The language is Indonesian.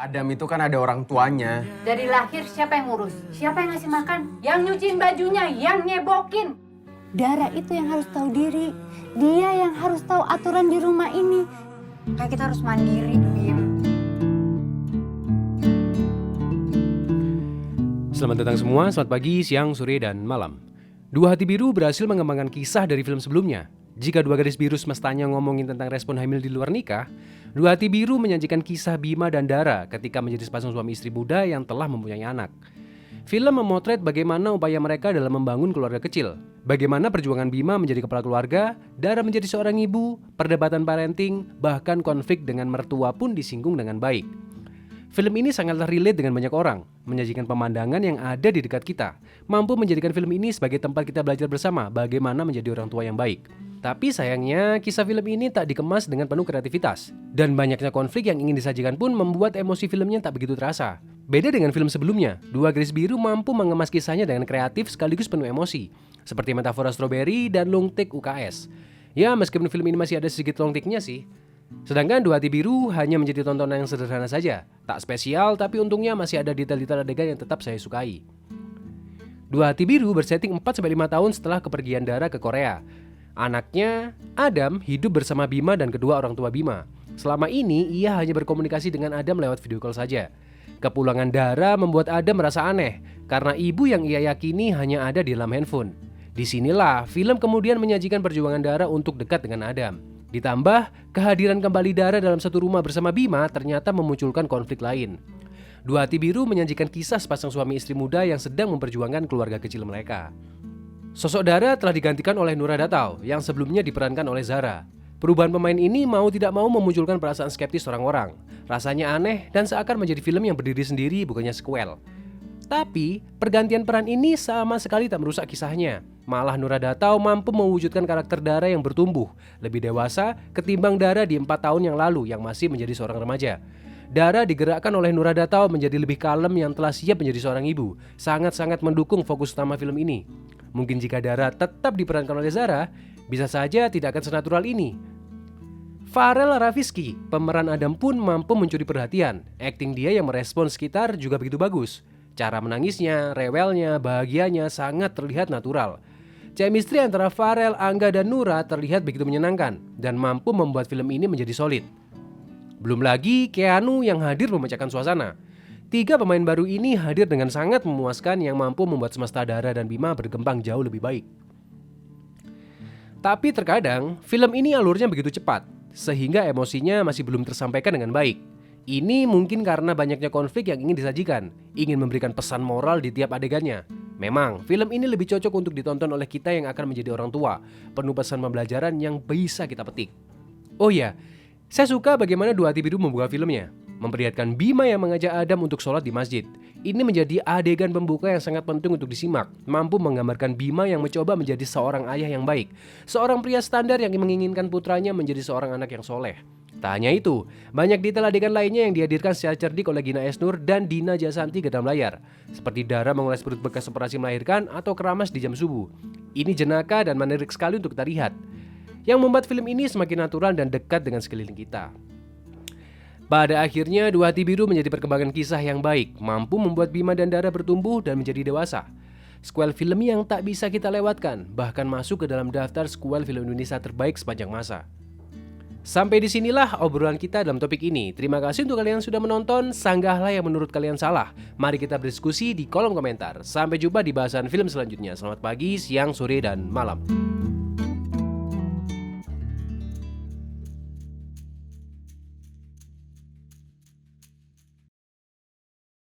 Adam itu kan ada orang tuanya. Dari lahir siapa yang ngurus? Siapa yang ngasih makan? Yang nyuciin bajunya, yang nyebokin. Dara itu yang harus tahu diri. Dia yang harus tahu aturan di rumah ini. Kayak kita harus mandiri, Bim. Selamat datang semua, selamat pagi, siang, sore, dan malam. Dua Hati Biru berhasil mengembangkan kisah dari film sebelumnya. Jika Dua Gadis Biru semestanya ngomongin tentang respon hamil di luar nikah, Dua Hati Biru menyajikan kisah Bima dan Dara ketika menjadi sepasang suami istri muda yang telah mempunyai anak. Film memotret bagaimana upaya mereka dalam membangun keluarga kecil. Bagaimana perjuangan Bima menjadi kepala keluarga, Dara menjadi seorang ibu, perdebatan parenting, bahkan konflik dengan mertua pun disinggung dengan baik. Film ini sangatlah relate dengan banyak orang, menyajikan pemandangan yang ada di dekat kita, mampu menjadikan film ini sebagai tempat kita belajar bersama bagaimana menjadi orang tua yang baik. Tapi sayangnya, kisah film ini tak dikemas dengan penuh kreativitas. Dan banyaknya konflik yang ingin disajikan pun membuat emosi filmnya tak begitu terasa. Beda dengan film sebelumnya, Dua Gadis Biru mampu mengemas kisahnya dengan kreatif sekaligus penuh emosi, seperti metafora stroberi dan longtik UKS. Ya, meskipun film ini masih ada sedikit longtiknya sih. Sedangkan Dua Hati Biru hanya menjadi tontonan yang sederhana saja, tak spesial tapi untungnya masih ada detail-detail adegan yang tetap saya sukai. Dua Hati Biru bersetting 4-5 tahun setelah kepergian Dara ke Korea. Anaknya, Adam, hidup bersama Bima dan kedua orang tua Bima. Selama ini ia hanya berkomunikasi dengan Adam lewat video call saja. Kepulangan Dara membuat Adam merasa aneh karena ibu yang ia yakini hanya ada di dalam handphone. Disinilah film kemudian menyajikan perjuangan Dara untuk dekat dengan Adam. Ditambah, kehadiran kembali Dara dalam satu rumah bersama Bima ternyata memunculkan konflik lain. Dua Hati Biru menyajikan kisah sepasang suami istri muda yang sedang memperjuangkan keluarga kecil mereka. Sosok Dara telah digantikan oleh Nura Datau yang sebelumnya diperankan oleh Zara. Perubahan pemain ini mau tidak mau memunculkan perasaan skeptis orang-orang. Rasanya aneh dan seakan menjadi film yang berdiri sendiri bukannya sequel. Tapi, pergantian peran ini sama sekali tak merusak kisahnya. Malah Nura Datau mampu mewujudkan karakter Dara yang bertumbuh, lebih dewasa ketimbang Dara di 4 tahun yang lalu yang masih menjadi seorang remaja. Dara digerakkan oleh Nura Datau menjadi lebih kalem yang telah siap menjadi seorang ibu. Sangat-sangat mendukung fokus utama film ini. Mungkin jika Dara tetap diperankan oleh Zara, bisa saja tidak akan senatural ini. Farel Rafiski, pemeran Adam pun mampu mencuri perhatian. Akting dia yang merespons sekitar juga begitu bagus. Cara menangisnya, rewelnya, bahagianya sangat terlihat natural. Chemistry antara Farel, Angga, dan Nura terlihat begitu menyenangkan dan mampu membuat film ini menjadi solid. Belum lagi Keanu yang hadir memecahkan suasana. 3 pemain baru ini hadir dengan sangat memuaskan yang mampu membuat semesta Dara dan Bima berkembang jauh lebih baik. Tapi terkadang film ini alurnya begitu cepat, sehingga emosinya masih belum tersampaikan dengan baik. Ini mungkin karena banyaknya konflik yang ingin disajikan, ingin memberikan pesan moral di tiap adegannya. Memang, film ini lebih cocok untuk ditonton oleh kita yang akan menjadi orang tua, penuh pesan pembelajaran yang bisa kita petik. Oh ya, saya suka bagaimana Dua Hati Biru membuka filmnya. Memperlihatkan Bima yang mengajak Adam untuk sholat di masjid. Ini menjadi adegan pembuka yang sangat penting untuk disimak. Mampu menggambarkan Bima yang mencoba menjadi seorang ayah yang baik. Seorang pria standar yang menginginkan putranya menjadi seorang anak yang soleh. Tak hanya itu, banyak detail adegan lainnya yang dihadirkan secara cerdik oleh Gina Esnur dan Dina Jasanti ke dalam layar. Seperti Dara mengoles perut bekas operasi melahirkan atau keramas di jam subuh. Ini jenaka dan menarik sekali untuk kita lihat. Yang membuat film ini semakin natural dan dekat dengan sekeliling kita. Pada akhirnya, Dua Hati Biru menjadi perkembangan kisah yang baik, mampu membuat Bima dan Dara bertumbuh dan menjadi dewasa. Sequel film yang tak bisa kita lewatkan, bahkan masuk ke dalam daftar sequel film Indonesia terbaik sepanjang masa. Sampai disinilah obrolan kita dalam topik ini. Terima kasih untuk kalian yang sudah menonton. Sanggahlah yang menurut kalian salah. Mari kita berdiskusi di kolom komentar. Sampai jumpa di bahasan film selanjutnya. Selamat pagi, siang, sore, dan malam.